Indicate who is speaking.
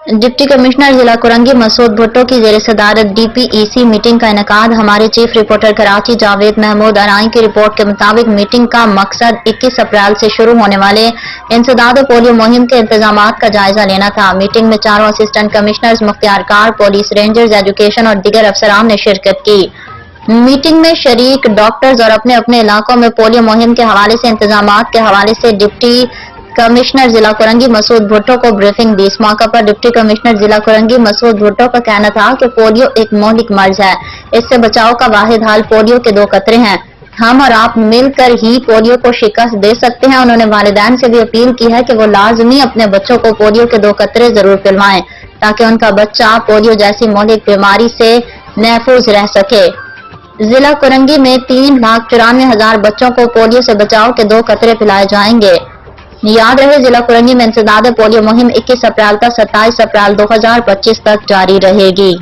Speaker 1: Deputy commissioner जिला कुरंगी मसूद भुट्टो की जेर सदारत DPEC मीटिंग का इनेकाद। हमारे चीफ रिपोर्टर कराची जावेद महमूद अराई की रिपोर्ट के मुताबिक मीटिंग का मकसद 21 अप्रैल से शुरू होने वाले इंसदाद पोलियो मुहिम के इंतजामात का जायजा लेना था। मीटिंग में चारों असिस्टेंट कमिश्नर्स, मुख्तियारकार, पुलिस, रेंजर्स, एजुकेशन और दीगर अफसरान ने शिरकत की। मीटिंग में शरीक डॉक्टर्स और अपने अपने इलाकों में पोलियो मुहिम के हवाले से इंतजामात के हवाले से डिप्टी कमिश्नर जिला कुरंगी मसूद भुट्टो को ब्रीफिंग दी। इस मौका पर डिप्टी कमिश्नर जिला कुरंगी मसूद भुट्टो का कहना था कि पोलियो एक मौलिक मर्ज है, इससे बचाव का वाहिद हाल पोलियो के 2 कतरे हैं। हम और आप मिलकर ही पोलियो को शिकस्त दे सकते हैं। उन्होंने वालिदैन से भी अपील की है कि वो लाजमी अपने बच्चों को पोलियो के 2 कतरे जरूर पिलवाएं ताकि उनका बच्चा पोलियो जैसी मौलिक बीमारी से महफूज रह सके। जिला कुरंगी में 3,94,000 बच्चों को पोलियो से बचाव के 2 कतरे पिलाए जाएंगे। याद रहे, जिला कुरंगी में इंसदाद पोलियो मुहिम 21 अप्रैल से 27 अप्रैल 2025 तक जारी रहेगी।